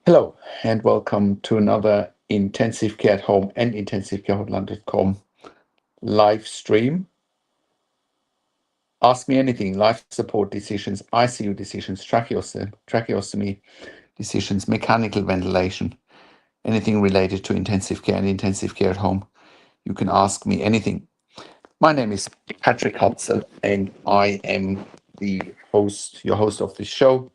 Hello and welcome to another Intensive Care at Home and IntensivCareHotline.com live stream. Ask me anything, life support decisions, ICU decisions, tracheostomy decisions, mechanical ventilation, anything related to intensive care and intensive care at home. You can ask me anything. My name is Patrick Hutzel and I am your host of this show.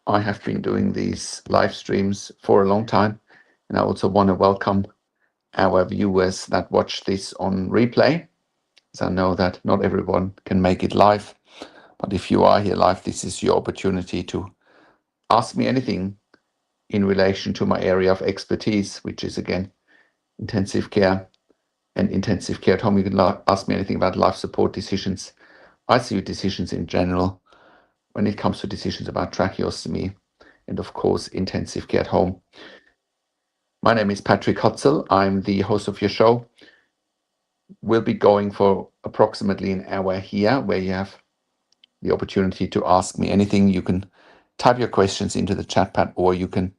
I have been doing these live streams for a long time, and I also want to welcome our viewers that watch this on replay, as I know that not everyone can make it live. But if you are here live, this is your opportunity to ask me anything in relation to my area of expertise, which is again intensive care and intensive care at home. You can ask me anything about life support decisions, ICU decisions in general, when it comes to decisions about tracheostomy, and of course, intensive care at home. My name is Patrick Hutzel. I'm the host of your show. We'll be going for approximately an hour here, where you have the opportunity to ask me anything. You can type your questions into the chat pad, or you can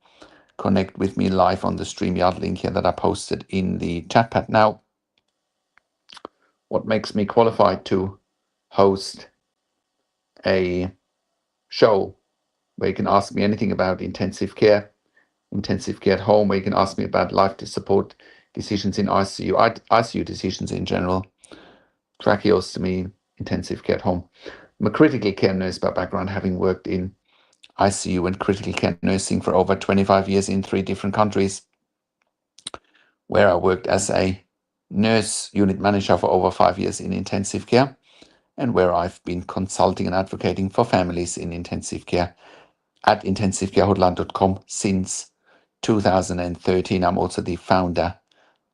connect with me live on the StreamYard link here that I posted in the chat pad. Now, what makes me qualified to host a show where you can ask me anything about intensive care at home, where you can ask me about life support decisions in ICU decisions in general, tracheostomy, intensive care at home. I'm a critical care nurse by background, having worked in ICU and critical care nursing for over 25 years in 3 different countries, where I worked as a nurse unit manager for over 5 years in intensive care, and where I've been consulting and advocating for families in intensive care at IntensivCareHotline.com since 2013. I'm also the founder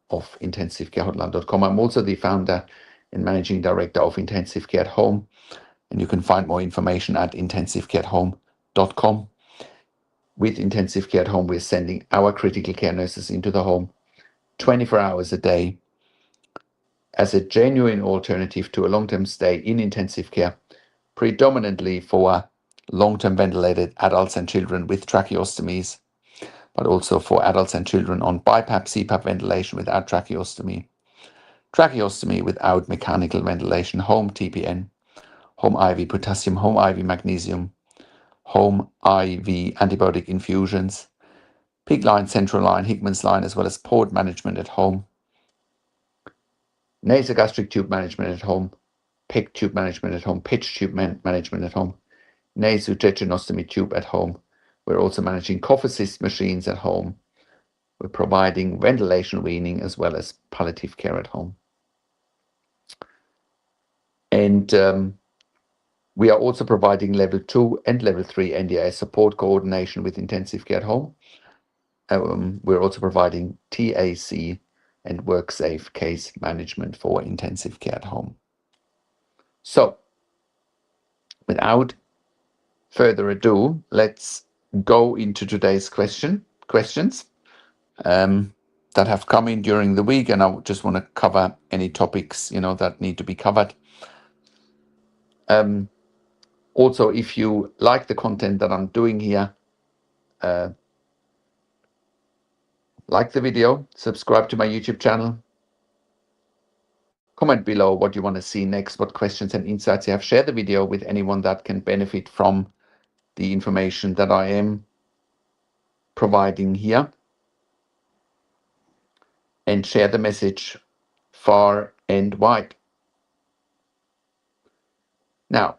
of IntensivCareHotline.com. I'm also the founder and managing director of Intensive Care at Home, and you can find more information at IntensivCareAtHome.com. With Intensive Care at Home, we're sending our critical care nurses into the home 24 hours a day as a genuine alternative to a long-term stay in intensive care, predominantly for long-term ventilated adults and children with tracheostomies, but also for adults and children on BiPAP, CPAP ventilation without tracheostomy, tracheostomy without mechanical ventilation, home TPN, home IV potassium, home IV magnesium, home IV antibiotic infusions, PICC line, central line, Hickman's line, as well as port management at home, nasogastric tube management at home, PICC tube management at home, pitch tube management at home, nasotracheostomy tube at home. We're also managing cough assist machines at home. We're providing ventilation weaning as well as palliative care at home. And we are also providing level 2 and level 3 NDI support coordination with intensive care at home. We're also providing TAC and WorkSafe case management for intensive care at home. So, without further ado, let's go into today's questions that have come in during the week, and I just want to cover any topics that need to be covered. Also, if you like the content that I'm doing here, like the video, subscribe to my YouTube channel, comment below what you want to see next, what questions and insights you have. Share the video with anyone that can benefit from the information that I am providing here. and share the message far and wide. Now,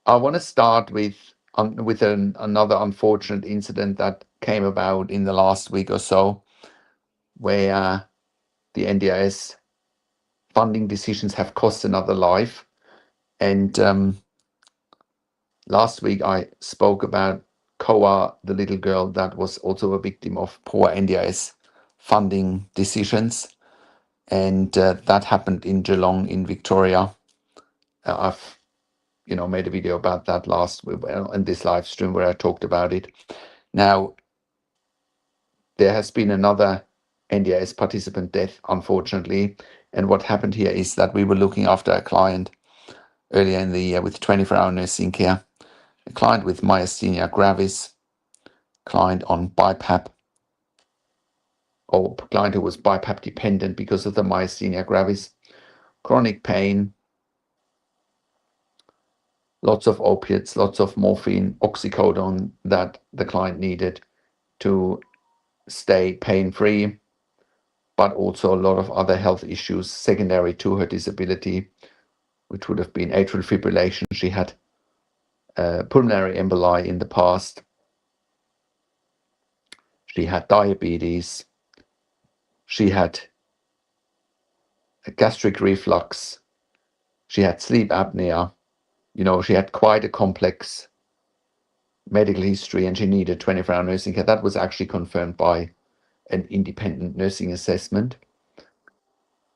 I want to start with another unfortunate incident that came about in the last week or so, where the NDIS funding decisions have cost another life. And last week I spoke about Koa, the little girl that was also a victim of poor NDIS funding decisions. And that happened in Geelong in Victoria. I've made a video about that last week in this live stream where I talked about it. Now, there has been another NDIS participant death, unfortunately. And what happened here is that we were looking after a client earlier in the year with 24-hour nursing care, a client with myasthenia gravis, client on BiPAP, or client who was BiPAP dependent because of the myasthenia gravis, chronic pain, lots of opiates, lots of morphine, oxycodone that the client needed to stay pain-free, but also a lot of other health issues secondary to her disability, which would have been atrial fibrillation. She had pulmonary emboli in the past. She had diabetes. She had a gastric reflux. She had sleep apnea. She had quite a complex medical history, and she needed 24-hour nursing care. That was actually confirmed by an independent nursing assessment.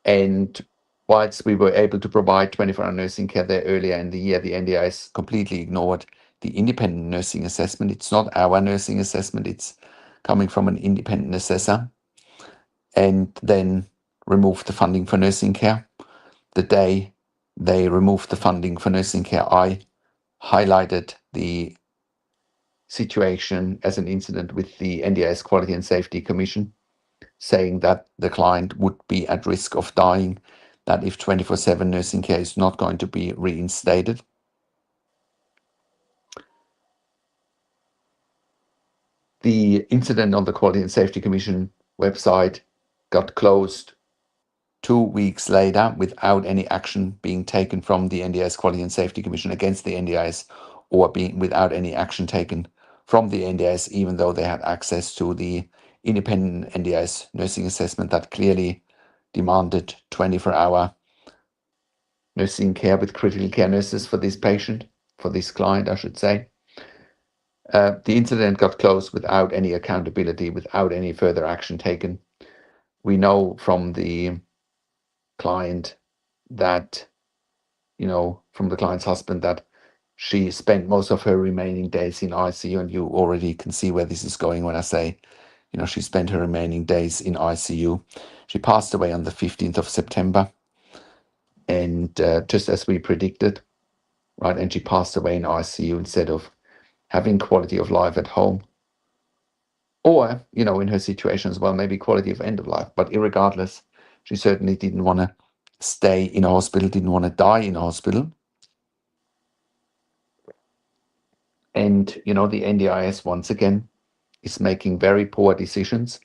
And whilst we were able to provide 24-hour nursing care there earlier in the year, the NDIS completely ignored the independent nursing assessment. It's not our nursing assessment, it's coming from an independent assessor, and then removed the funding for nursing care. The day they removed the funding for nursing care, I highlighted the situation as an incident with the NDIS Quality and Safety Commission, saying that the client would be at risk of dying, that if 24/7 nursing care is not going to be reinstated. The incident on the Quality and Safety Commission website got closed 2 weeks later without any action being taken from the NDIS Quality and Safety Commission against the NDIS, or without any action taken from the NDIS, even though they had access to the independent NDIS nursing assessment that clearly demanded 24-hour nursing care with critical care nurses for this patient, for this client, I should say. The incident got closed without any accountability, without any further action taken. We know from the client that, from the client's husband, that she spent most of her remaining days in ICU, and you already can see where this is going when I say, she spent her remaining days in ICU. She passed away on the 15th of September, and just as we predicted, right? And she passed away in ICU instead of having quality of life at home. Or, in her situation as well, maybe quality of end of life. But irregardless, she certainly didn't want to stay in a hospital, didn't want to die in a hospital. And, the NDIS, once again, is making very poor decisions.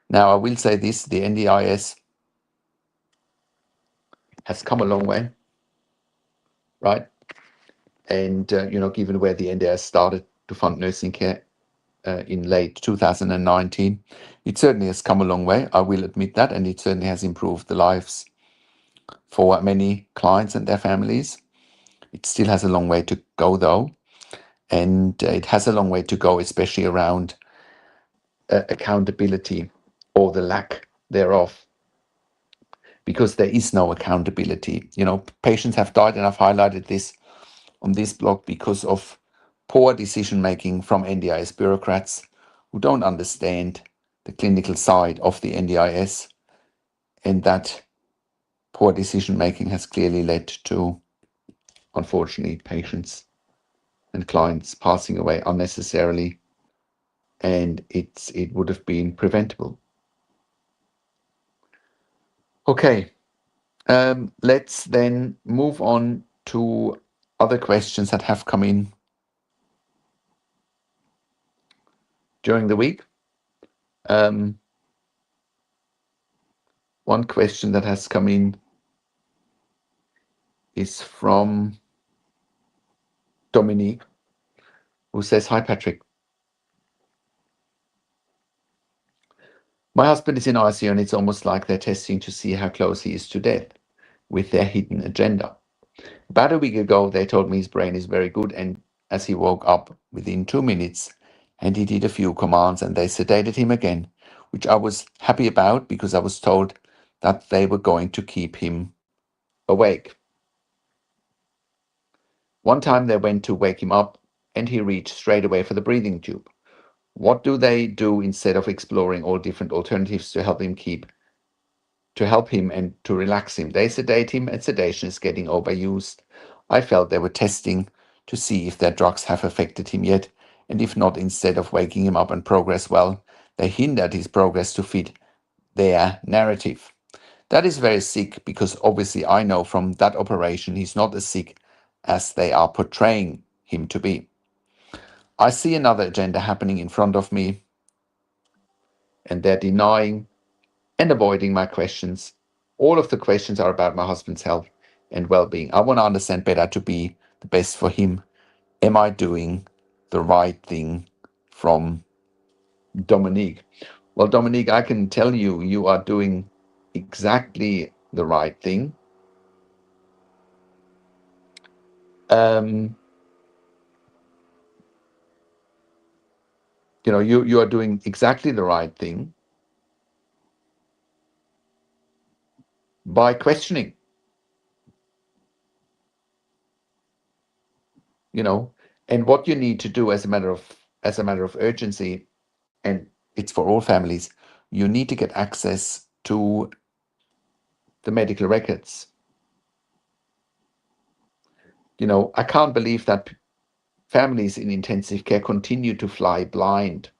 Now, I will say this, the NDIS has come a long way, right? And, given where the NDIS started to fund nursing care in late 2019, it certainly has come a long way, I will admit that, and it certainly has improved the lives for many clients and their families. It still has a long way to go, though, and it has a long way to go, especially around accountability, or the lack thereof, because there is no accountability. Patients have died, and I've highlighted this on this blog, because of poor decision making from NDIS bureaucrats who don't understand the clinical side of the NDIS, and that poor decision making has clearly led to, unfortunately, patients and clients passing away unnecessarily, and it would have been preventable. Okay, let's then move on to other questions that have come in during the week. One question that has come in is from Dominique, who says, "Hi, Patrick. My husband is in ICU and it's almost like they're testing to see how close he is to death with their hidden agenda. About a week ago, they told me his brain is very good, and as he woke up within 2 minutes and he did a few commands and they sedated him again, which I was happy about because I was told that they were going to keep him awake. One time they went to wake him up and he reached straight away for the breathing tube. What do they do instead of exploring all different alternatives to help him and to relax him? They sedate him and sedation is getting overused. I felt they were testing to see if their drugs have affected him yet, and if not, instead of waking him up and progress well, they hindered his progress to fit their narrative. That is very sick because obviously I know from that operation he's not as sick as they are portraying him to be. I see another agenda happening in front of me, and they're denying and avoiding my questions. All of the questions are about my husband's health and well-being. I want to understand better to be the best for him. Am I doing the right thing? From Dominique. Well, Dominique, I can tell you, you are doing exactly the right thing. You are doing exactly the right thing by questioning, and what you need to do as a matter of urgency, and it's for all families, you need to get access to the medical records. I can't believe that families in intensive care continue to fly blind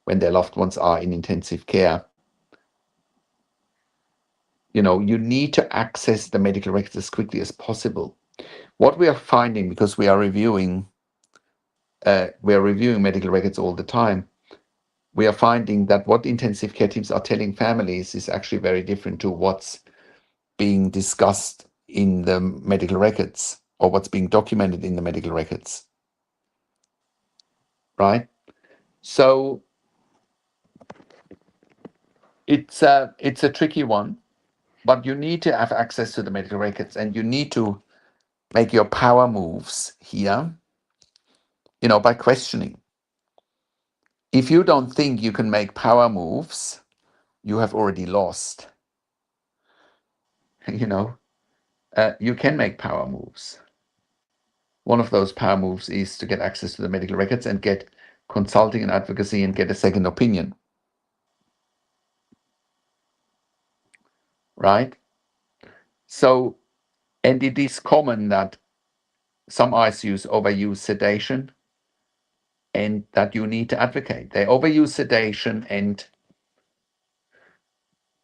when their loved ones are in intensive care. You need to access the medical records as quickly as possible. What we are finding, because we are reviewing medical records all the time, we are finding that what intensive care teams are telling families is actually very different to what's being discussed in the medical records or what's being documented in the medical records, right? So it's a tricky one, but you need to have access to the medical records and you need to make your power moves here, by questioning. If you don't think you can make power moves, you have already lost. You can make power moves. One of those power moves is to get access to the medical records and get consulting and advocacy and get a second opinion. Right? So, and it is common that some ICUs overuse sedation and that you need to advocate. They overuse sedation and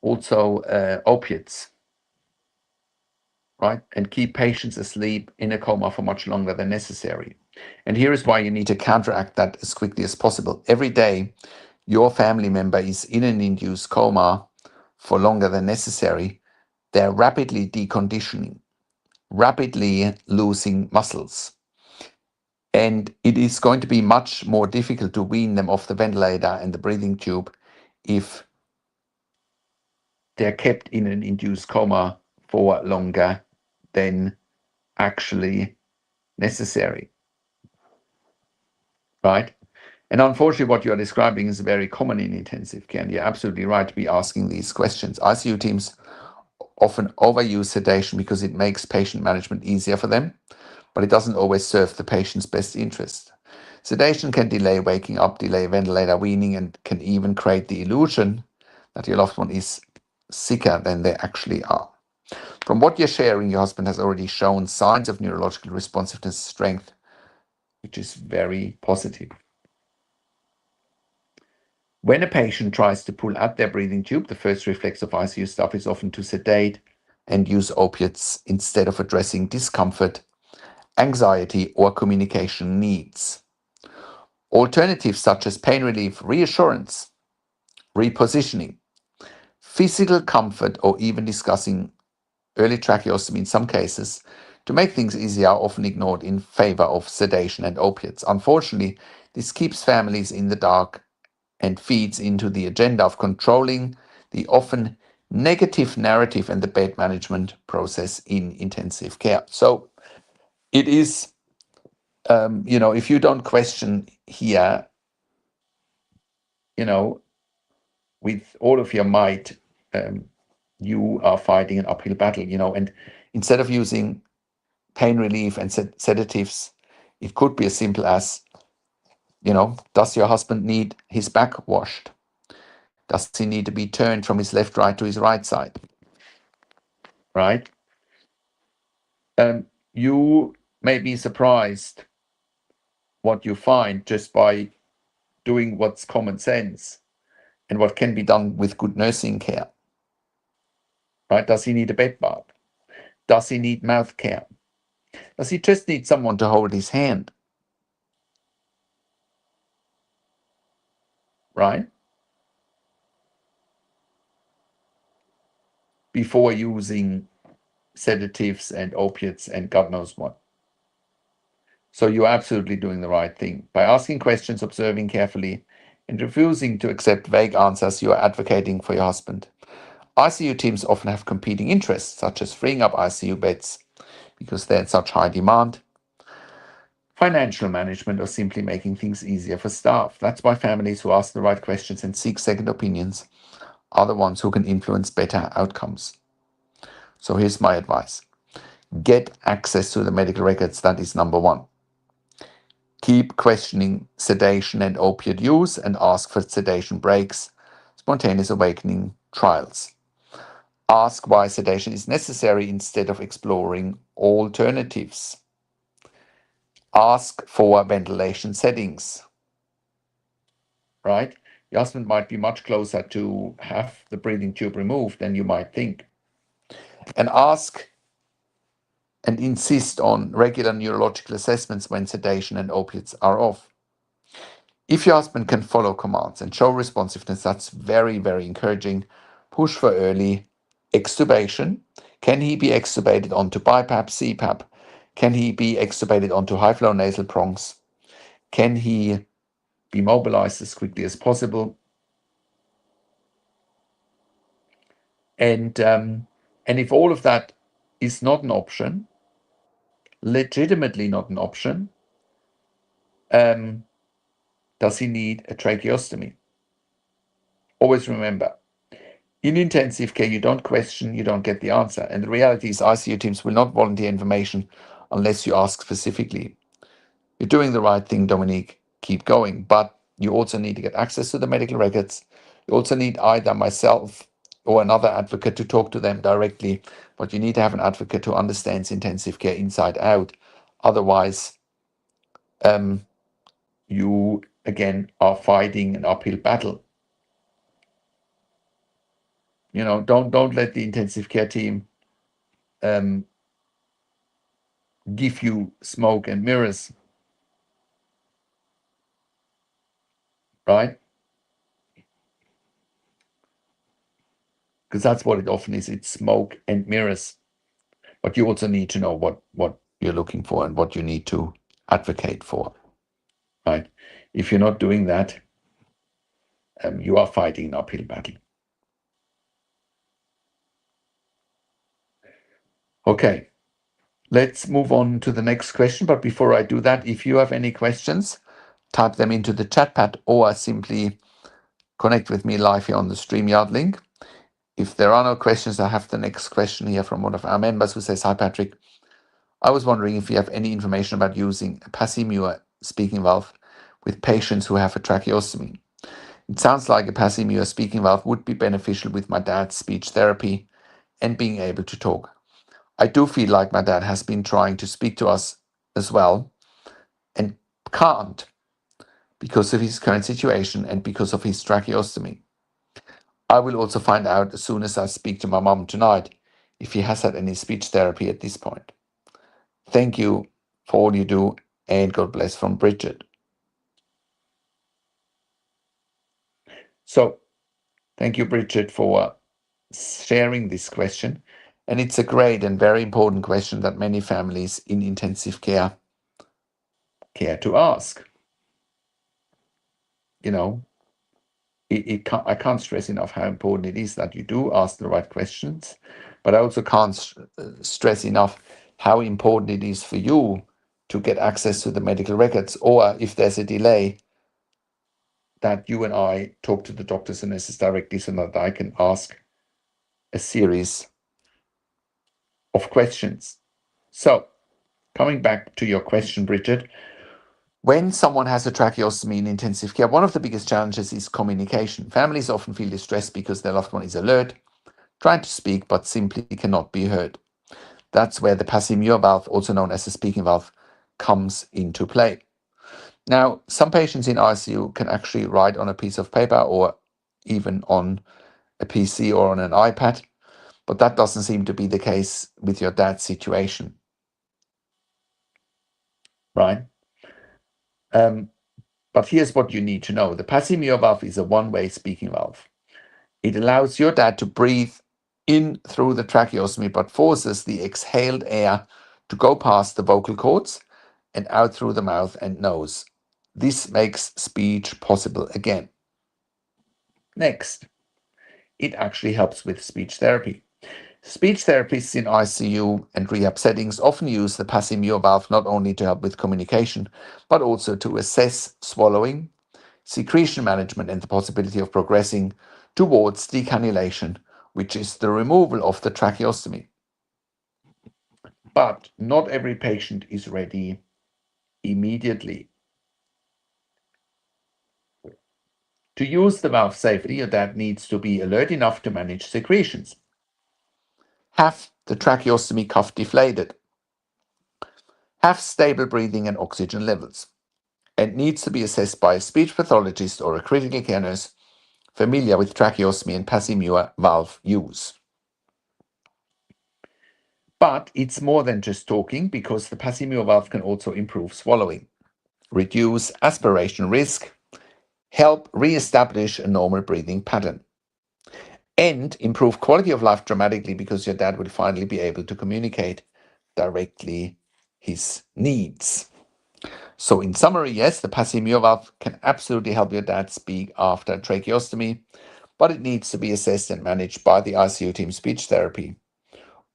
also opiates, right? And keep patients asleep in a coma for much longer than necessary. And here is why you need to counteract that as quickly as possible. Every day, your family member is in an induced coma for longer than necessary. They're rapidly deconditioning, rapidly losing muscles. And it is going to be much more difficult to wean them off the ventilator and the breathing tube if they're kept in an induced coma for longer than actually necessary, right? And unfortunately, what you are describing is very common in intensive care, and you're absolutely right to be asking these questions. ICU teams often overuse sedation because it makes patient management easier for them, but it doesn't always serve the patient's best interest. Sedation can delay waking up, delay ventilator weaning, and can even create the illusion that your loved one is sicker than they actually are. From what you're sharing, your husband has already shown signs of neurological responsiveness strength, which is very positive. When a patient tries to pull out their breathing tube, the first reflex of ICU staff is often to sedate and use opiates instead of addressing discomfort, anxiety, or communication needs. Alternatives such as pain relief, reassurance, repositioning, physical comfort, or even discussing early tracheostomy in some cases to make things easier are often ignored in favor of sedation and opiates. Unfortunately, this keeps families in the dark and feeds into the agenda of controlling the often negative narrative and the bed management process in intensive care. So it is, if you don't question here, with all of your might, you are fighting an uphill battle, and instead of using pain relief and sedatives, it could be as simple as, does your husband need his back washed? Does he need to be turned from his left right to his right side? Right? You may be surprised what you find just by doing what's common sense and what can be done with good nursing care. Right? Does he need a bed bath? Does he need mouth care? Does he just need someone to hold his hand? Right? Before using sedatives and opiates and God knows what. So you're absolutely doing the right thing. By asking questions, observing carefully, and refusing to accept vague answers, you are advocating for your husband. ICU teams often have competing interests, such as freeing up ICU beds because they're in such high demand, financial management, or simply making things easier for staff. That's why families who ask the right questions and seek second opinions are the ones who can influence better outcomes. So here's my advice. Get access to the medical records. That is number one. Keep questioning sedation and opiate use and ask for sedation breaks, spontaneous awakening trials. Ask why sedation is necessary instead of exploring alternatives. Ask for ventilation settings, right? Your husband might be much closer to have the breathing tube removed than you might think. And ask and insist on regular neurological assessments when sedation and opiates are off. If your husband can follow commands and show responsiveness, that's very, very encouraging. Push for early extubation. Can he be extubated onto BiPAP, CPAP? Can he be extubated onto high-flow nasal prongs? Can he be mobilized as quickly as possible? And if all of that is not an option, legitimately not an option, does he need a tracheostomy? Always remember, in intensive care, you don't question, you don't get the answer. And the reality is ICU teams will not volunteer information unless you ask specifically. You're doing the right thing, Dominique. Keep going. But you also need to get access to the medical records. You also need either myself or another advocate to talk to them directly. But you need to have an advocate who understands intensive care inside out. Otherwise, you, again, are fighting an uphill battle. Don't let the intensive care team give you smoke and mirrors, right? Because that's what it often is. It's smoke and mirrors. But you also need to know what you're looking for and what you need to advocate for, right? If you're not doing that, you are fighting an uphill battle. Okay, let's move on to the next question. But before I do that, if you have any questions, type them into the chat pad or simply connect with me live here on the StreamYard link. If there are no questions, I have the next question here from one of our members who says, "Hi, Patrick. I was wondering if you have any information about using a Passimure speaking valve with patients who have a tracheostomy. It sounds like a Passimure speaking valve would be beneficial with my dad's speech therapy and being able to talk. I do feel like my dad has been trying to speak to us as well and can't because of his current situation and because of his tracheostomy. I will also find out as soon as I speak to my mom tonight if he has had any speech therapy at this point. Thank you for all you do, and God bless, from Bridget." So, thank you, Bridget, for sharing this question. And it's a great and very important question that many families in intensive care care to ask. You know, I can't stress enough how important it is that you do ask the right questions, but I also can't stress enough how important it is for you to get access to the medical records, or if there's a delay, that you and I talk to the doctors and nurses directly so that I can ask a series of questions. So, coming back to your question, Bridget, when someone has a tracheostomy in intensive care, one of the biggest challenges is communication. Families often feel distressed because their loved one is alert, trying to speak, but simply cannot be heard. That's where the Passimure valve, also known as the speaking valve, comes into play. Now, some patients in ICU can actually write on a piece of paper or even on a PC or on an iPad, but that doesn't seem to be the case with your dad's situation, right? But here's what you need to know. The Passimure valve is a one-way speaking valve. It allows your dad to breathe in through the tracheostomy, but forces the exhaled air to go past the vocal cords and out through the mouth and nose. This makes speech possible again. Next, it actually helps with speech therapy. Speech therapists in ICU and rehab settings often use the Passimure valve not only to help with communication, but also to assess swallowing, secretion management, and the possibility of progressing towards decannulation, which is the removal of the tracheostomy. But not every patient is ready immediately. To use the valve safely, your dad needs to be alert enough to manage secretions, have the tracheostomy cuff deflated, have stable breathing and oxygen levels, and needs to be assessed by a speech pathologist or a critical care nurse familiar with tracheostomy and Passimure valve use. But it's more than just talking, because the Passimure valve can also improve swallowing, reduce aspiration risk, help re-establish a normal breathing pattern, and improve quality of life dramatically, because your dad will finally be able to communicate directly his needs. So in summary, yes, the Passimure valve can absolutely help your dad speak after tracheostomy, but it needs to be assessed and managed by the ICU team speech therapy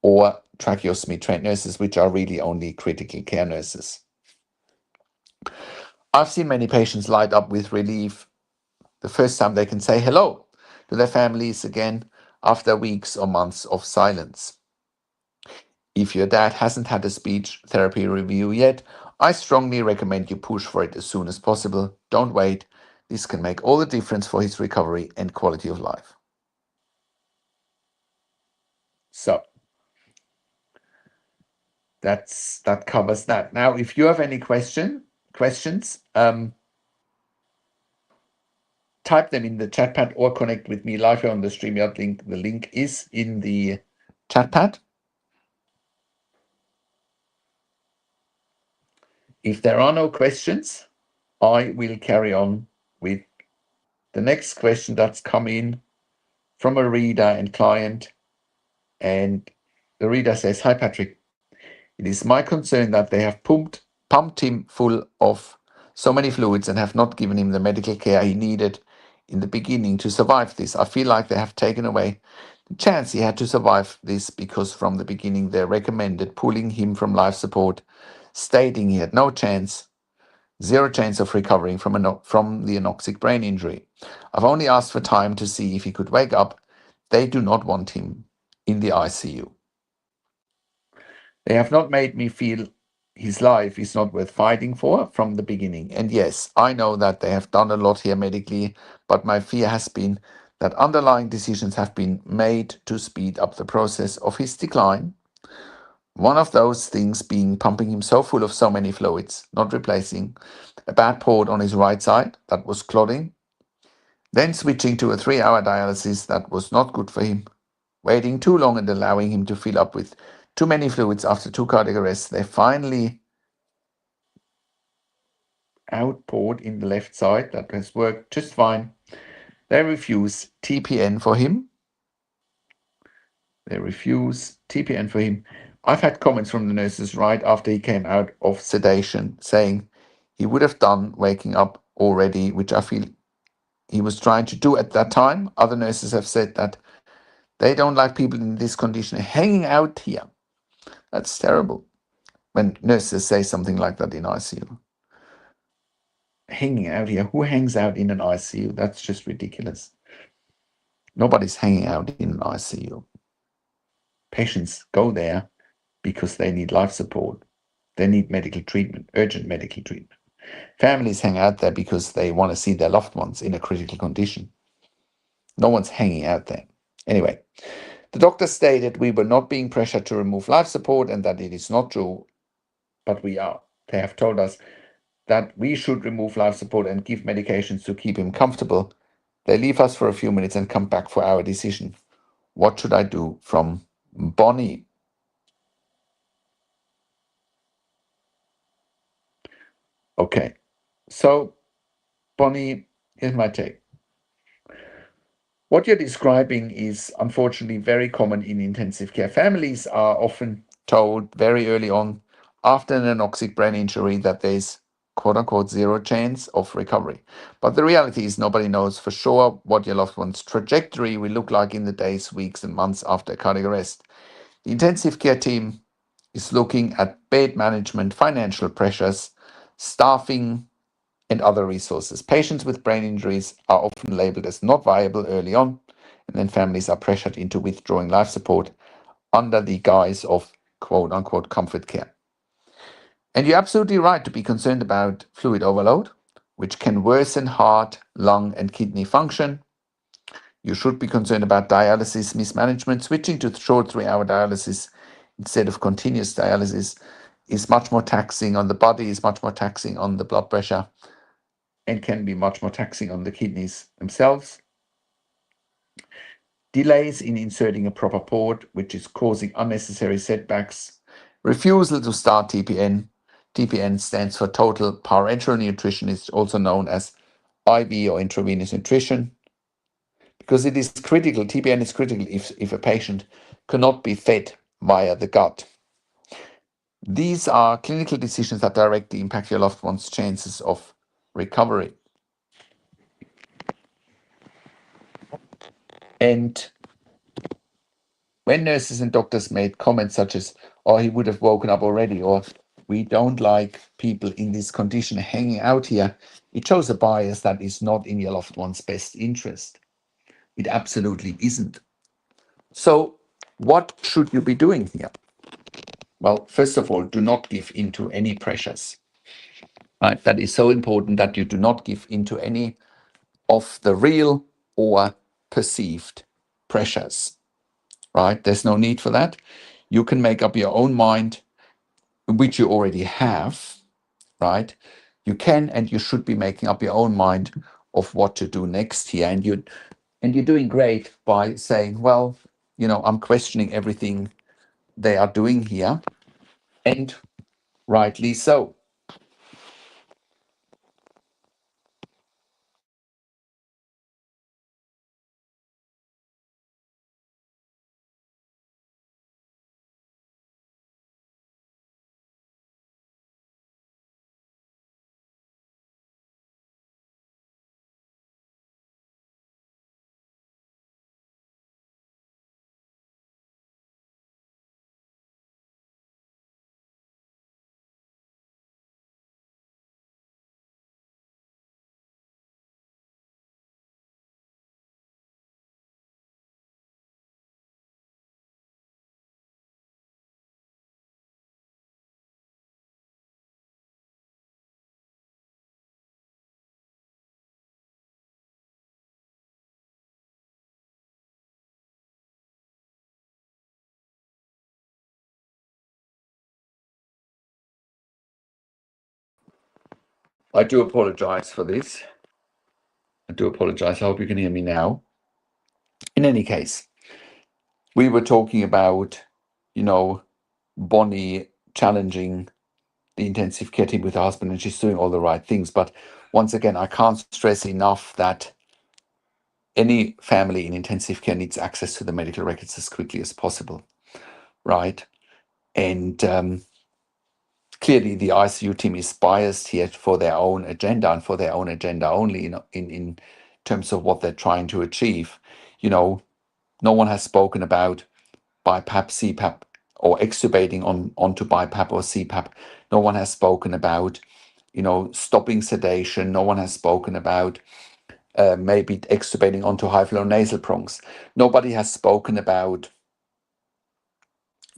or tracheostomy trained nurses, which are really only critical care nurses. I've seen many patients light up with relief the first time they can say hello to their families again after weeks or months of silence. If your dad hasn't had a speech therapy review yet, I strongly recommend you push for it as soon as possible. Don't wait. This can make all the difference for his recovery and quality of life. So that covers that. Now, if you have any questions, type them in the chat pad or connect with me live here on the StreamYard link. The link is in the chat pad. If there are no questions, I will carry on with the next question that's come in from a reader and client. And the reader says, "Hi Patrick, it is my concern that they have pumped him full of so many fluids and have not given him the medical care he needed in the beginning to survive this. I feel like they have taken away the chance he had to survive this, because from the beginning they recommended pulling him from life support, stating he had no chance, zero chance of recovering from the anoxic brain injury. I've only asked for time to see if he could wake up. They do not want him in the ICU. They have not made me feel his life is not worth fighting for from the beginning. And yes, I know that they have done a lot here medically, but my fear has been that underlying decisions have been made to speed up the process of his decline. One of those things being pumping him so full of so many fluids, not replacing a bad port on his right side that was clotting, then switching to a 3-hour dialysis that was not good for him, waiting too long and allowing him to fill up with too many fluids after 2 cardiac arrests. They finally outpoured in the left side. That has worked just fine. They refuse TPN for him. They refuse TPN for him. I've had comments from the nurses right after he came out of sedation saying he would have done waking up already, which I feel he was trying to do at that time. Other nurses have said that they don't like people in this condition hanging out here. That's terrible when nurses say something like that in ICU. Hanging out here? Who hangs out in an ICU? That's just ridiculous. Nobody's hanging out in an ICU. Patients go there because they need life support. They need medical treatment, urgent medical treatment. Families hang out there because they want to see their loved ones in a critical condition. No one's hanging out there. Anyway, the doctor stated we were not being pressured to remove life support and that it is not true, but we are. They have told us that we should remove life support and give medications to keep him comfortable. They leave us for a few minutes and come back for our decision. What should I do? From Bonnie. Okay, so Bonnie, here's my take. What you're describing is unfortunately very common in intensive care. Families are often told very early on after an anoxic brain injury that there's quote unquote zero chance of recovery. But the reality is nobody knows for sure what your loved one's trajectory will look like in the days, weeks, and months after cardiac arrest. The intensive care team is looking at bed management, financial pressures, staffing, and other resources. Patients with brain injuries are often labeled as not viable early on, and then families are pressured into withdrawing life support under the guise of quote unquote comfort care. And you're absolutely right to be concerned about fluid overload, which can worsen heart, lung, and kidney function. You should be concerned about dialysis mismanagement. Switching to short 3-hour dialysis instead of continuous dialysis is much more taxing on the body, is much more taxing on the blood pressure, and can be much more taxing on the kidneys themselves. Delays in inserting a proper port, which is causing unnecessary setbacks. Refusal to start TPN. TPN stands for total parenteral nutrition. It's also known as IV or intravenous nutrition because it is critical. TPN is critical if a patient cannot be fed via the gut. These are clinical decisions that directly impact your loved one's chances of recovery. And when nurses and doctors made comments such as, oh, he would have woken up already, or we don't like people in this condition hanging out here, it shows a bias that is not in your loved one's best interest. It absolutely isn't. So what should you be doing here? Well, first of all, do not give into any pressures. Right? That is so important that you do not give into any of the real or perceived pressures. Right? There's no need for that. You can make up your own mind, which you already have, right? You can and you should be making up your own mind of what to do next here. And you're doing great by saying, well, I'm questioning everything they are doing here, and rightly so. I do apologize for this. I do apologize. I hope you can hear me now. In any case, we were talking about, Bonnie challenging the intensive care team with her husband, and she's doing all the right things. But once again, I can't stress enough that any family in intensive care needs access to the medical records as quickly as possible, right? And clearly the ICU team is biased here for their own agenda and for their own agenda only in terms of what they're trying to achieve. You know, no one has spoken about BiPAP, CPAP, or extubating onto BiPAP or CPAP. No one has spoken about, stopping sedation. No one has spoken about maybe extubating onto high flow nasal prongs. Nobody has spoken about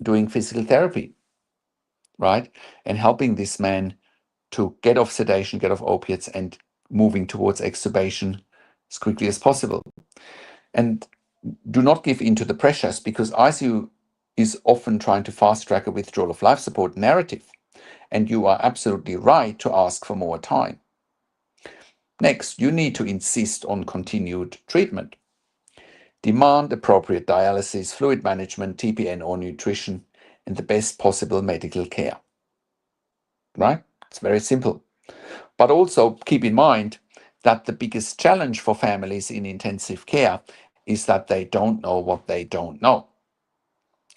doing physical therapy, right? And helping this man to get off sedation, get off opiates, and moving towards extubation as quickly as possible. And do not give in to the pressures, because ICU is often trying to fast track a withdrawal of life support narrative. And you are absolutely right to ask for more time. Next, you need to insist on continued treatment. Demand appropriate dialysis, fluid management, TPN or nutrition, and the best possible medical care. Right? It's very simple. But also keep in mind that the biggest challenge for families in intensive care is that they don't know what they don't know.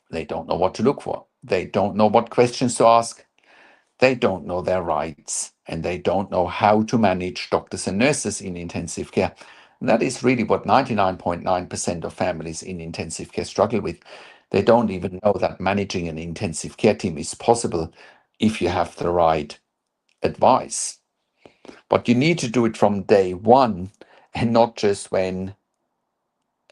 They don't know what to look for. They don't know what questions to ask. They don't know their rights, and they don't know how to manage doctors and nurses in intensive care. And that is really what 99.9% of families in intensive care struggle with. They don't even know that managing an intensive care team is possible if you have the right advice. But you need to do it from day one, and not just when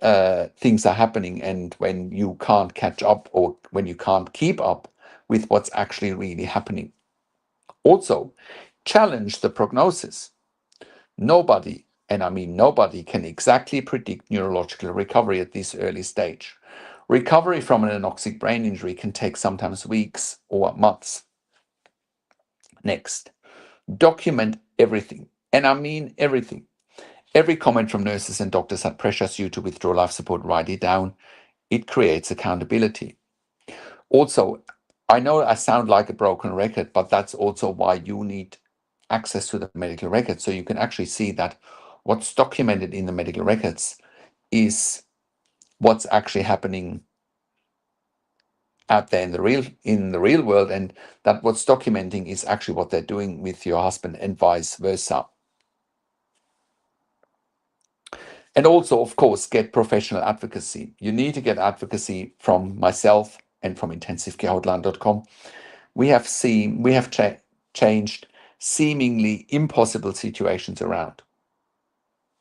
things are happening and when you can't catch up or when you can't keep up with what's actually really happening. Also, challenge the prognosis. Nobody, and I mean nobody, can exactly predict neurological recovery at this early stage. Recovery from an anoxic brain injury can take sometimes weeks or months. Next, document everything, and I mean everything. Every comment from nurses and doctors that pressures you to withdraw life support, write it down. It creates accountability. Also, I know I sound like a broken record, but that's also why you need access to the medical records, so you can actually see that what's documented in the medical records is what's actually happening out there in the real world, and that what's documenting is actually what they're doing with your husband and vice versa. And also, of course, get professional advocacy. You need to get advocacy from myself and from intensivecarehotline.com. We have changed seemingly impossible situations around,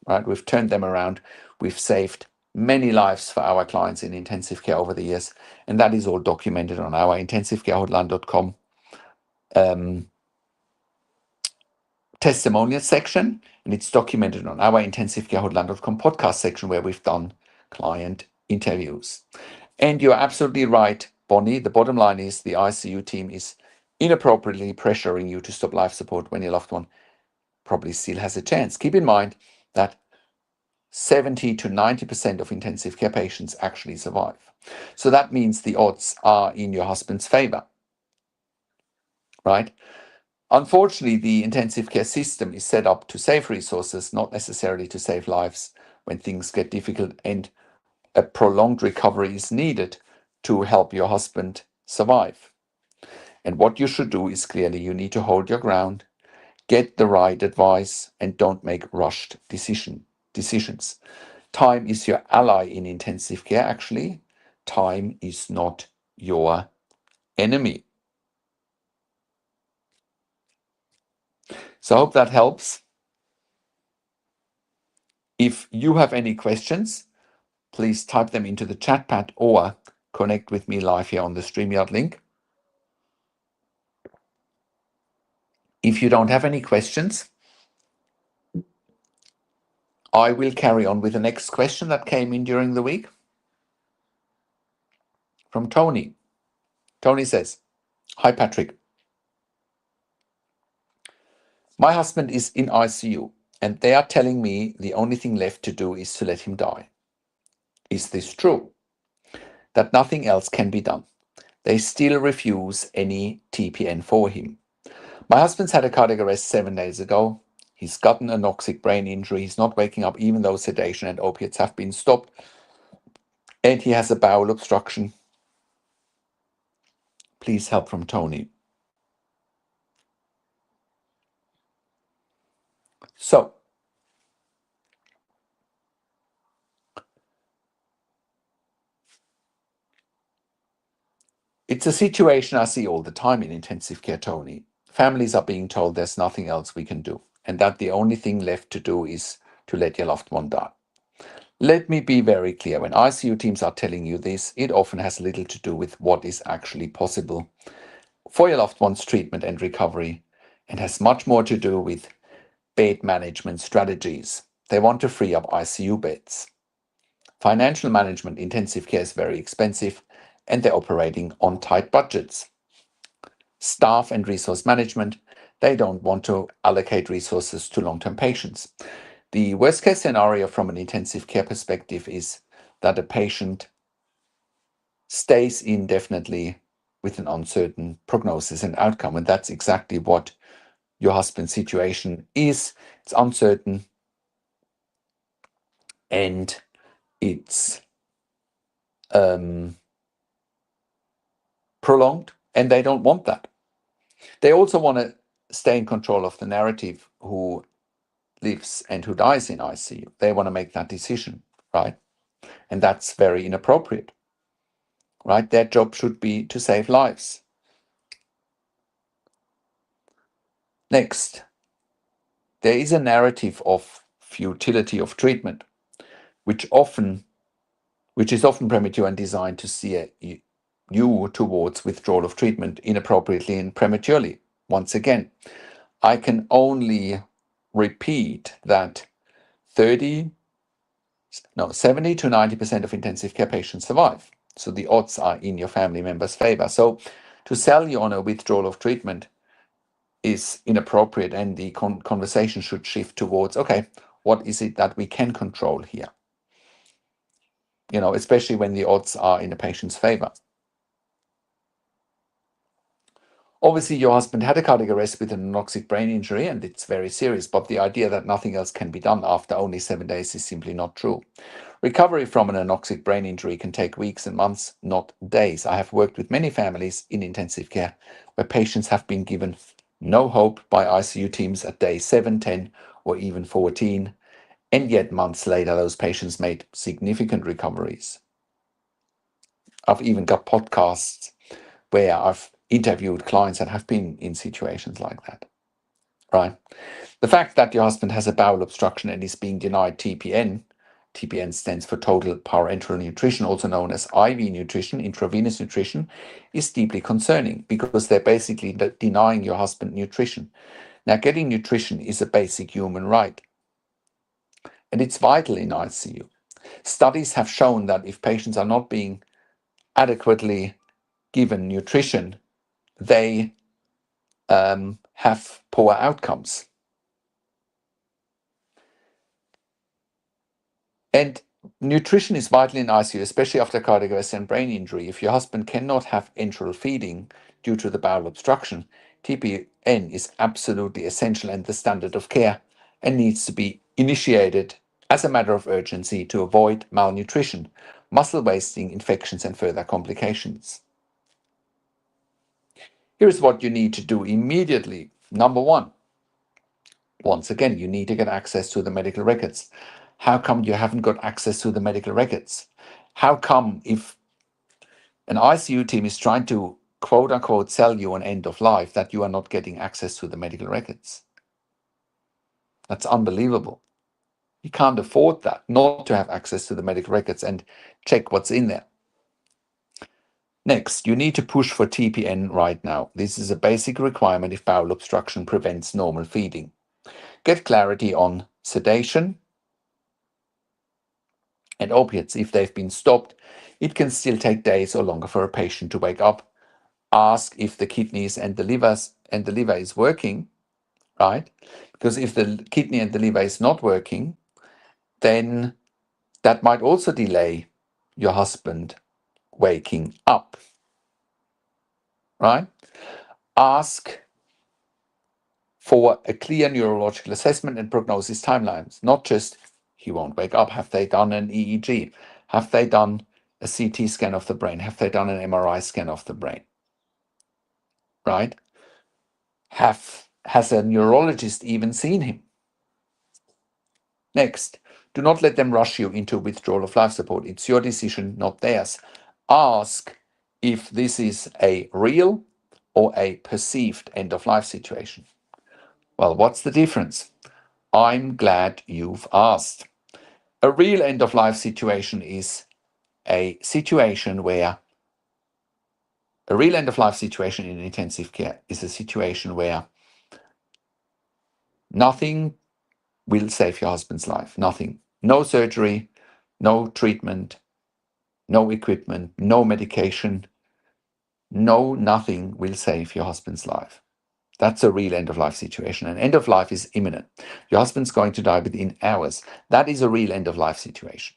right? We've turned them around. We've saved many lives for our clients in intensive care over the years, and that is all documented on our intensivecarehotline.com testimonial section, and it's documented on our intensivecarehotline.com podcast section where we've done client interviews. And you're absolutely right, Bonnie. The bottom line is the ICU team is inappropriately pressuring you to stop life support when your loved one probably still has a chance. Keep in mind that 70 to 90% of intensive care patients actually survive. So that means the odds are in your husband's favor, right? Unfortunately, the intensive care system is set up to save resources, not necessarily to save lives when things get difficult, and a prolonged recovery is needed to help your husband survive. And what you should do is clearly you need to hold your ground, get the right advice, and don't make rushed decisions. Time is your ally in intensive care, actually. Time is not your enemy. So I hope that helps. If you have any questions, please type them into the chat pad or connect with me live here on the StreamYard link. If you don't have any questions, I will carry on with the next question that came in during the week from Tony. Tony says, "Hi Patrick, my husband is in ICU and they are telling me the only thing left to do is to let him die. Is this true? That nothing else can be done? They still refuse any TPN for him. My husband's had a cardiac arrest 7 days ago. He's gotten an anoxic brain injury. He's not waking up even though sedation and opiates have been stopped. And he has a bowel obstruction. Please help from Tony. So, it's a situation I see all the time in intensive care, Tony. Families are being told there's nothing else we can do, and that the only thing left to do is to let your loved one die. Let me be very clear. When ICU teams are telling you this, it often has little to do with what is actually possible for your loved one's treatment and recovery, and has much more to do with bed management strategies. They want to free up ICU beds. Financial management, intensive care is very expensive, and they're operating on tight budgets. Staff and resource management, they don't want to allocate resources to long-term patients. The worst case scenario from an intensive care perspective is that a patient stays indefinitely with an uncertain prognosis and outcome. And that's exactly what your husband's situation is. It's uncertain and it's prolonged, and they don't want that. They also want to stay in control of the narrative who lives and who dies in ICU. They want to make that decision, right? And that's very inappropriate, right? Their job should be to save lives. Next, there is a narrative of futility of treatment, which is often premature and designed to steer you towards withdrawal of treatment inappropriately and prematurely. Once again, I can only repeat that 70 to 90% of intensive care patients survive. So the odds are in your family member's favor. So to sell you on a withdrawal of treatment is inappropriate, and the conversation should shift towards, okay, what is it that we can control here? Especially when the odds are in the patient's favor. Obviously, your husband had a cardiac arrest with an anoxic brain injury, and it's very serious, but the idea that nothing else can be done after only 7 days is simply not true. Recovery from an anoxic brain injury can take weeks and months, not days. I have worked with many families in intensive care where patients have been given no hope by ICU teams at day 7, 10, or even 14, and yet months later, those patients made significant recoveries. I've even got podcasts where I've interviewed clients that have been in situations like that, right? The fact that your husband has a bowel obstruction and is being denied TPN stands for total parenteral nutrition, also known as IV nutrition, intravenous nutrition, is deeply concerning because they're basically denying your husband nutrition. Now, getting nutrition is a basic human right, and it's vital in ICU. Studies have shown that if patients are not being adequately given nutrition, they have poor outcomes. And nutrition is vital in ICU, especially after cardiac arrest and brain injury. If your husband cannot have enteral feeding due to the bowel obstruction, TPN is absolutely essential and the standard of care, and needs to be initiated as a matter of urgency to avoid malnutrition, muscle wasting, infections, and further complications. Here's what you need to do immediately. Number one, once again, you need to get access to the medical records. How come you haven't got access to the medical records? How come if an ICU team is trying to quote unquote sell you an end of life that you are not getting access to the medical records? That's unbelievable. You can't afford that, not to have access to the medical records and check what's in there. Next, you need to push for TPN right now. This is a basic requirement if bowel obstruction prevents normal feeding. Get clarity on sedation and opiates. If they've been stopped, it can still take days or longer for a patient to wake up. Ask if the kidneys and the liver is working, right? Because if the kidney and the liver is not working, then that might also delay your husband waking up, right? Ask for a clear neurological assessment and prognosis timelines, not just he won't wake up. Have they done an EEG? Have they done a CT scan of the brain? Have they done an MRI scan of the brain? Right? Has a neurologist even seen him? Next, do not let them rush you into withdrawal of life support. It's your decision, not theirs. Ask if this is a real or a perceived end of life situation. Well, what's the difference? I'm glad you've asked. A real end of life situation is a situation where a real end of life situation in intensive care is a situation where nothing will save your husband's life. Nothing. No surgery, no treatment, no equipment, no medication, no nothing will save your husband's life. That's a real end of life situation. An end of life is imminent. Your husband's going to die within hours. That is a real end of life situation.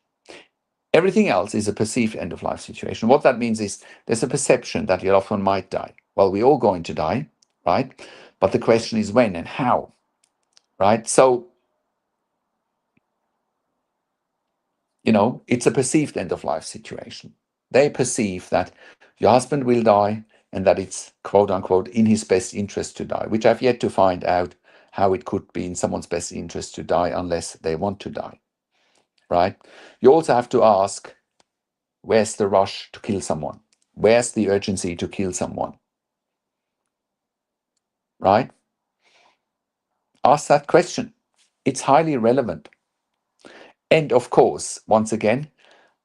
Everything else is a perceived end of life situation. What that means is there's a perception that your loved one might die. Well, we're all going to die, right? But the question is when and how, right? So, it's a perceived end of life situation. They perceive that your husband will die and that it's quote unquote in his best interest to die, which I've yet to find out how it could be in someone's best interest to die unless they want to die, right? You also have to ask, where's the rush to kill someone? Where's the urgency to kill someone? Right? Ask that question. It's highly relevant. And of course, once again,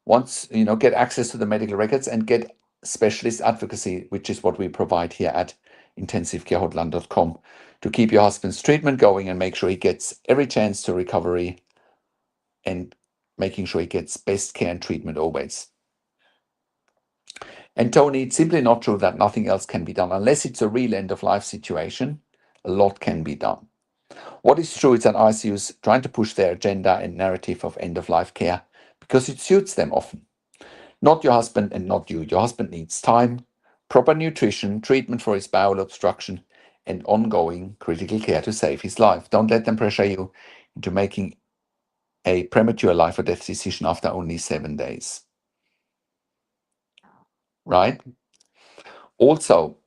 get access to the medical records and get specialist advocacy, which is what we provide here at intensivecarehotline.com, to keep your husband's treatment going and make sure he gets every chance to recovery and making sure he gets best care and treatment always. And Tony, it's simply not true that nothing else can be done. Unless it's a real end of life situation, a lot can be done. What is true is that ICUs trying to push their agenda and narrative of end of life care because it suits them often. Not your husband and not you. Your husband needs time, proper nutrition, treatment for his bowel obstruction, and ongoing critical care to save his life. Don't let them pressure you into making a premature life or death decision after only 7 days. Right? Also,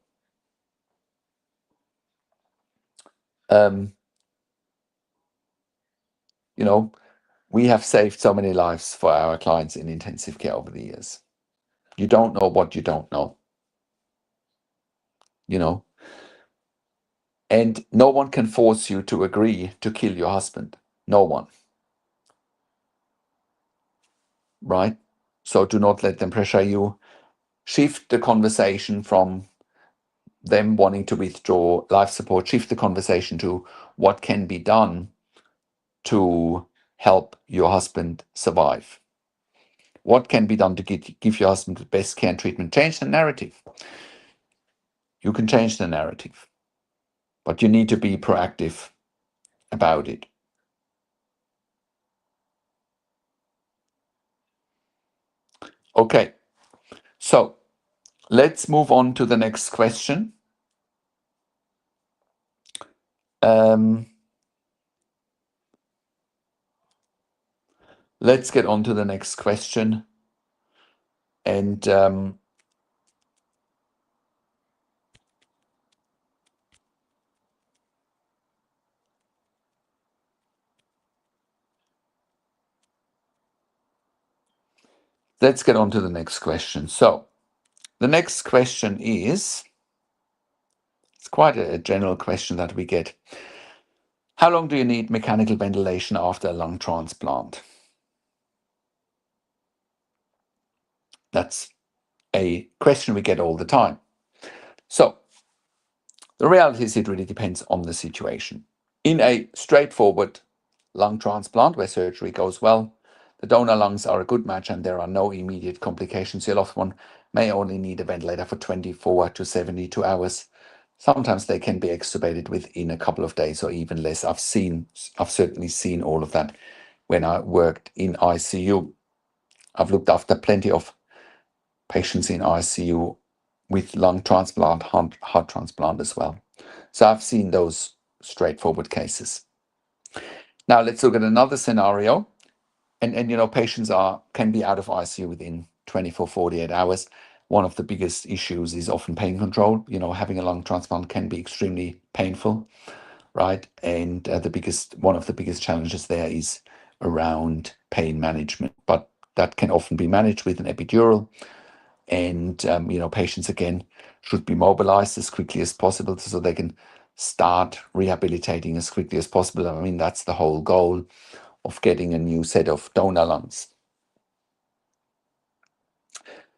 we have saved so many lives for our clients in intensive care over the years. You don't know what you don't know. And no one can force you to agree to kill your husband. No one. Right? So do not let them pressure you. Shift the conversation from them wanting to withdraw life support, shift the conversation to what can be done to help your husband survive. What can be done to give your husband the best care and treatment? Change the narrative. You can change the narrative, but you need to be proactive about it. Okay, so let's move on to the next question. Let's get on to the next question. And let's get on to the next question. So the next question is, it's quite a general question that we get. How long do you need mechanical ventilation after a lung transplant? That's a question we get all the time. So the reality is it really depends on the situation. In a straightforward lung transplant where surgery goes well, the donor lungs are a good match and there are no immediate complications. Your loved one may only need a ventilator for 24 to 72 hours. Sometimes they can be extubated within a couple of days or even less. I've certainly seen all of that when I worked in ICU. I've looked after plenty of patients in ICU with lung transplant, heart transplant as well. So I've seen those straightforward cases. Now let's look at another scenario. And patients can be out of ICU within 24, 48 hours. One of the biggest issues is often pain control. Having a lung transplant can be extremely painful, right? And one of the biggest challenges there is around pain management. But that can often be managed with an epidural. And patients again should be mobilized as quickly as possible so they can start rehabilitating as quickly as possible. I mean, that's the whole goal of getting a new set of donor lungs.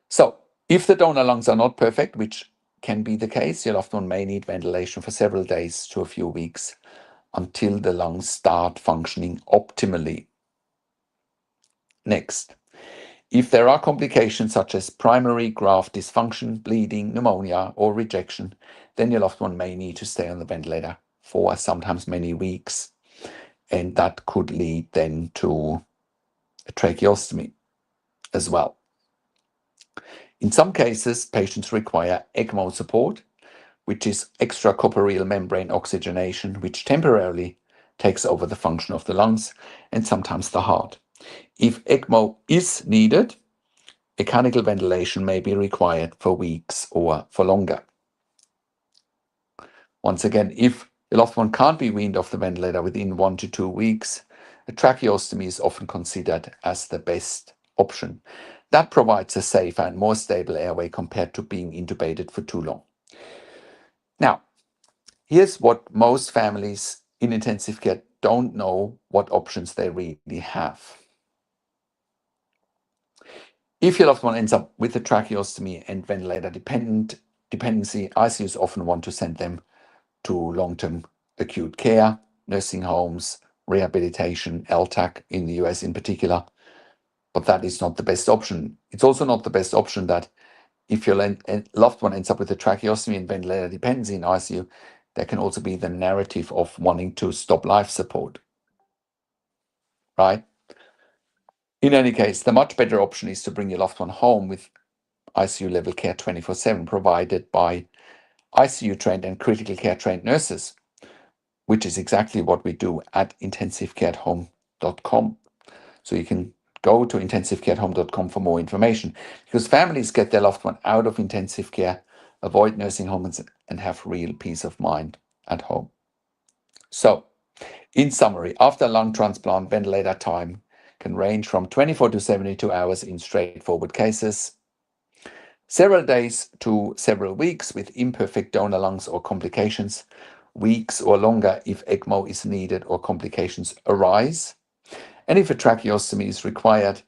So if the donor lungs are not perfect, which can be the case, your loved one may need ventilation for several days to a few weeks until the lungs start functioning optimally. Next, if there are complications such as primary graft dysfunction, bleeding, pneumonia, or rejection, then your loved one may need to stay on the ventilator for sometimes many weeks. And that could lead then to a tracheostomy as well. In some cases, patients require ECMO support, which is extracorporeal membrane oxygenation, which temporarily takes over the function of the lungs and sometimes the heart. If ECMO is needed, mechanical ventilation may be required for weeks or for longer. Once again, if the loved one can't be weaned off the ventilator within 1 to 2 weeks, a tracheostomy is often considered as the best option. That provides a safer and more stable airway compared to being intubated for too long. Now, here's what most families in intensive care don't know what options they really have. If your loved one ends up with a tracheostomy and ventilator dependency, ICUs often want to send them to long-term acute care, nursing homes, rehabilitation, LTAC in the US in particular. But that is not the best option. It's also not the best option that if your loved one ends up with a tracheostomy and ventilator dependency in ICU, there can also be the narrative of wanting to stop life support, right? In any case, the much better option is to bring your loved one home with ICU level care 24/7 provided by ICU trained and critical care trained nurses, which is exactly what we do at intensivecareathome.com. So you can go to intensivecareathome.com for more information, because families get their loved one out of intensive care, avoid nursing homes, and have real peace of mind at home. So, in summary, after lung transplant, ventilator time can range from 24 to 72 hours in straightforward cases, several days to several weeks with imperfect donor lungs or complications, weeks or longer if ECMO is needed or complications arise, and if a tracheostomy is required,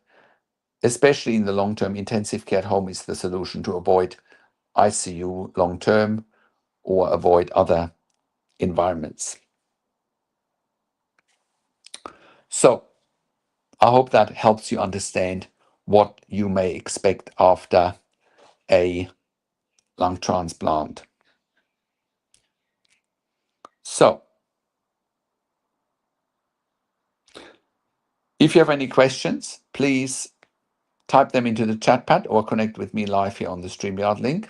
especially in the long-term intensive care at home, is the solution to avoid ICU long-term or avoid other environments. So I hope that helps you understand what you may expect after a lung transplant. So if you have any questions, please type them into the chat pad or connect with me live here on the StreamYard link.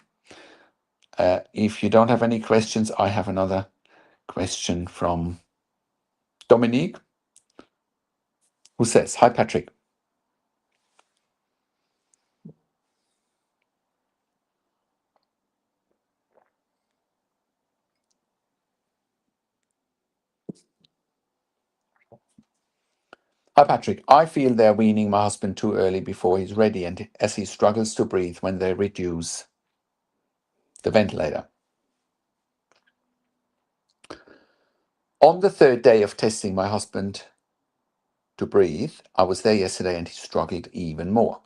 If you don't have any questions, I have another question from Dominique, who says, "Hi, Patrick. Hi, Patrick. I feel they're weaning my husband too early before he's ready, and as he struggles to breathe when they reduce the ventilator. On the third day of testing my husband to breathe, I was there yesterday and he struggled even more.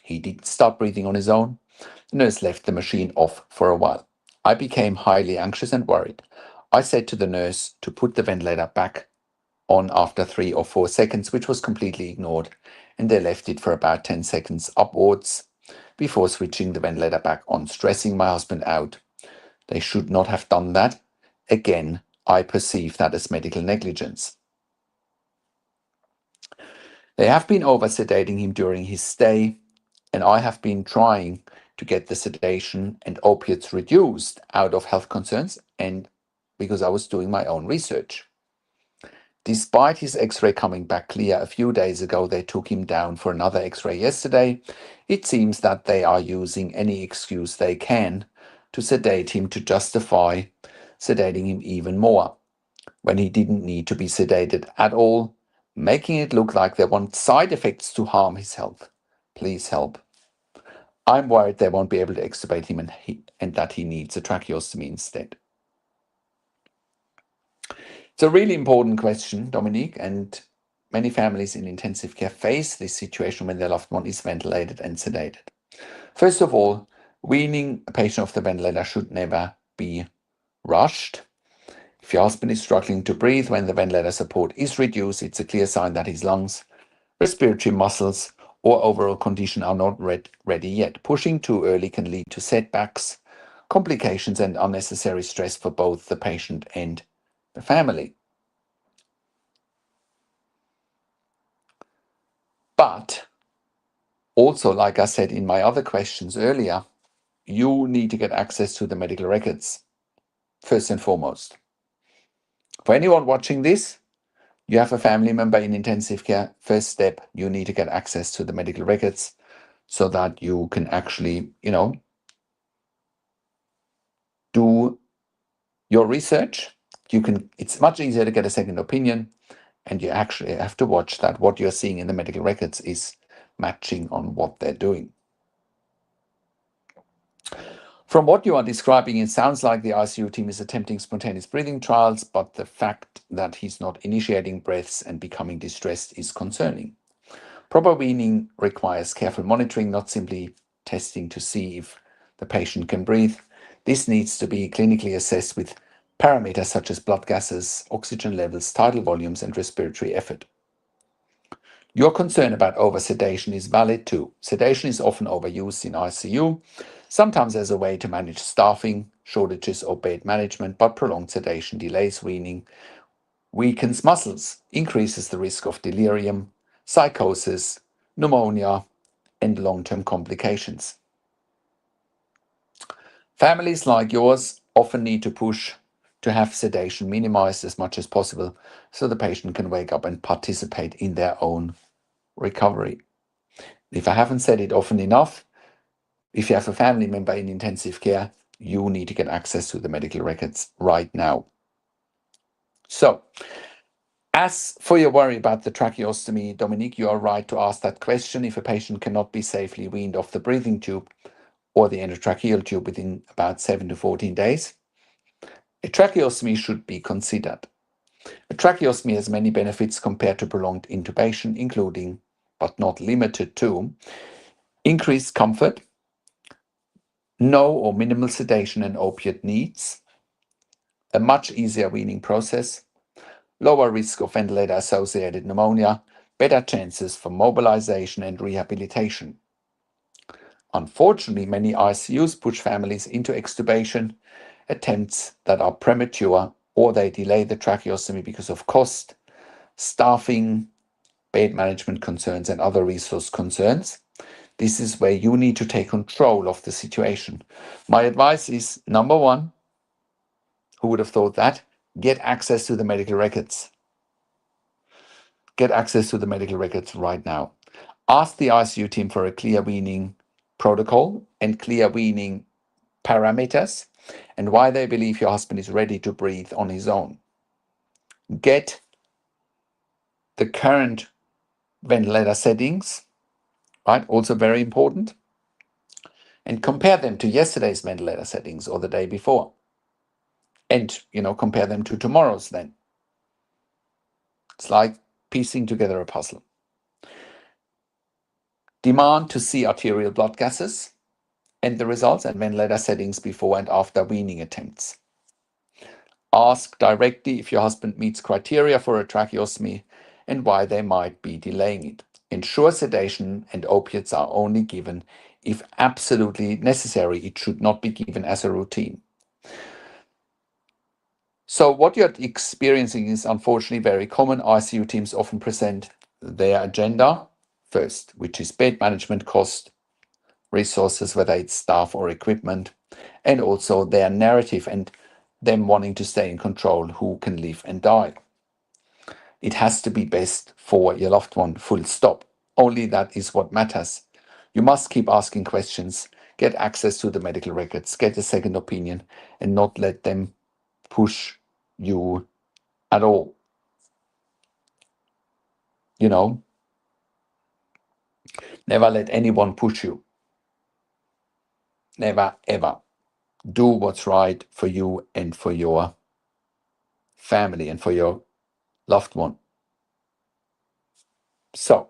He didn't start breathing on his own. The nurse left the machine off for a while. I became highly anxious and worried. I said to the nurse to put the ventilator back on after 3 or 4 seconds, which was completely ignored, and they left it for about 10 seconds upwards before switching the ventilator back on, stressing my husband out. They should not have done that. Again, I perceive that as medical negligence. They have been over-sedating him during his stay, and I have been trying to get the sedation and opiates reduced out of health concerns and because I was doing my own research. Despite his x-ray coming back clear a few days ago, they took him down for another x-ray yesterday. It seems that they are using any excuse they can to sedate him to justify sedating him even more, when he didn't need to be sedated at all, making it look like they want side effects to harm his health. Please help. I'm worried they won't be able to extubate him and that he needs a tracheostomy instead. It's a really important question, Dominique, and many families in intensive care face this situation when their loved one is ventilated and sedated. First of all, weaning a patient off the ventilator should never be rushed. If your husband is struggling to breathe when the ventilator support is reduced, it's a clear sign that his lungs, respiratory muscles, or overall condition are not ready yet. Pushing too early can lead to setbacks, complications, and unnecessary stress for both the patient and the family. But also, like I said in my other questions earlier, you need to get access to the medical records, first and foremost. For anyone watching this, you have a family member in intensive care. First step, you need to get access to the medical records so that you can actually, do your research. It's much easier to get a second opinion, and you actually have to watch that what you're seeing in the medical records is matching on what they're doing. From what you are describing, it sounds like the ICU team is attempting spontaneous breathing trials, but the fact that he's not initiating breaths and becoming distressed is concerning. Proper weaning requires careful monitoring, not simply testing to see if the patient can breathe. This needs to be clinically assessed with parameters such as blood gases, oxygen levels, tidal volumes, and respiratory effort. Your concern about over-sedation is valid too. Sedation is often overused in ICU, sometimes as a way to manage staffing, shortages, or bed management, but prolonged sedation delays weaning, weakens muscles, increases the risk of delirium, psychosis, pneumonia, and long-term complications. Families like yours often need to push to have sedation minimized as much as possible so the patient can wake up and participate in their own recovery. If I haven't said it often enough, if you have a family member in intensive care, you need to get access to the medical records right now. So, as for your worry about the tracheostomy, Dominique, you are right to ask that question. If a patient cannot be safely weaned off the breathing tube or the endotracheal tube within about 7 to 14 days, a tracheostomy should be considered. A tracheostomy has many benefits compared to prolonged intubation, including, but not limited to, increased comfort, no or minimal sedation and opiate needs, a much easier weaning process, lower risk of ventilator-associated pneumonia, better chances for mobilization and rehabilitation. Unfortunately, many ICUs push families into extubation attempts that are premature, or they delay the tracheostomy because of cost, staffing, bed management concerns, and other resource concerns. This is where you need to take control of the situation. My advice is, number one, who would have thought that? Get access to the medical records. Get access to the medical records right now. Ask the ICU team for a clear weaning protocol and clear weaning parameters and why they believe your husband is ready to breathe on his own. Get the current ventilator settings, right? Also very important. And compare them to yesterday's ventilator settings or the day before. And, compare them to tomorrow's then. It's like piecing together a puzzle. Demand to see arterial blood gases and the results and ventilator settings before and after weaning attempts. Ask directly if your husband meets criteria for a tracheostomy and why they might be delaying it. Ensure sedation and opiates are only given if absolutely necessary. It should not be given as a routine. So what you're experiencing is unfortunately very common. ICU teams often present their agenda first, which is bed management, cost, resources, whether it's staff or equipment, and also their narrative. And them wanting to stay in control who can live and die. It has to be best for your loved one, full stop. Only that is what matters. You must keep asking questions, get access to the medical records, get a second opinion, and not let them push you at all. You know, never let anyone push you. Never, ever. Do what's right for you and for your family and for your loved one. So,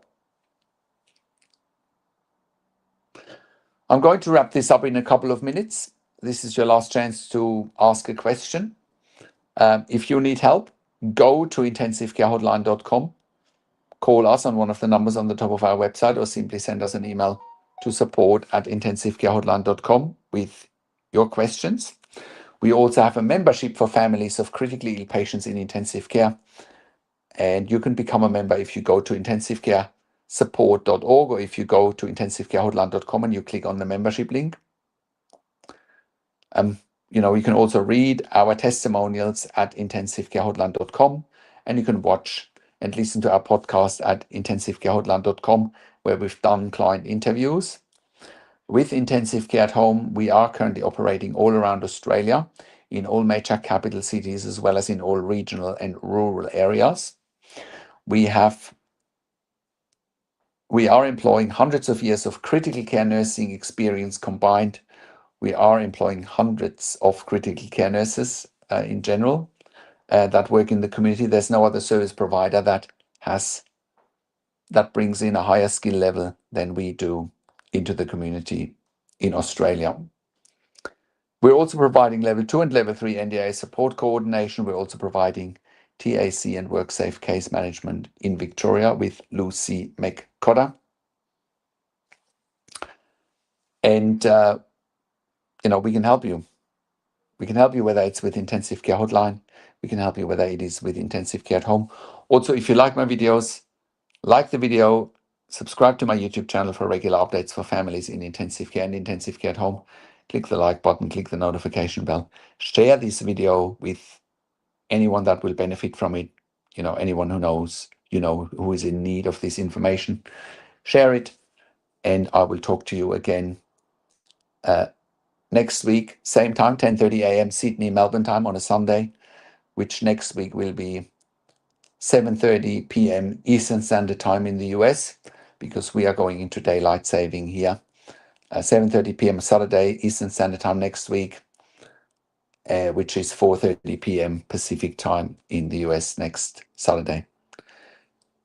I'm going to wrap this up in a couple of minutes. This is your last chance to ask a question. If you need help, go to intensivecarehotline.com, call us on one of the numbers on the top of our website, or simply send us an email to support@intensivecarehotline.com with your questions. We also have a membership for families of critically ill patients in intensive care. And you can become a member if you go to intensivecaresupport.org, or if you go to intensivecarehotline.com and you click on the membership link. You can also read our testimonials at intensivecarehotline.com, and you can watch and listen to our podcast at intensivecarehotline.com, where we've done client interviews. With Intensive Care at Home, we are currently operating all around Australia, in all major capital cities, as well as in all regional and rural areas. We are employing hundreds of years of critical care nursing experience combined. We are employing hundreds of critical care nurses in general that work in the community. There's no other service provider that brings in a higher skill level than we do into the community in Australia. We're also providing level 2 and level 3 NDA support coordination. We're also providing TAC and WorkSafe case management in Victoria with Lucy McCotter. And, we can help you. We can help you whether it's with Intensive Care Hotline. We can help you whether it is with Intensive Care at Home. Also, if you like my videos, like the video, subscribe to my YouTube channel for regular updates for families in intensive care and intensive care at home. Click the like button, click the notification bell. Share this video with anyone that will benefit from it. Anyone who knows, who is in need of this information. Share it, and I will talk to you again next week, same time, 10:30 a.m. Sydney, Melbourne time on a Sunday, which next week will be 7:30 p.m. Eastern Standard Time in the US, because we are going into daylight saving here. 7:30 p.m. Saturday, Eastern Standard Time next week, which is 4:30 p.m. Pacific Time in the US next Saturday.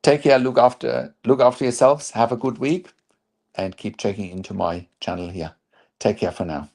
Take care, look after yourselves, have a good week, and keep checking into my channel here. Take care for now.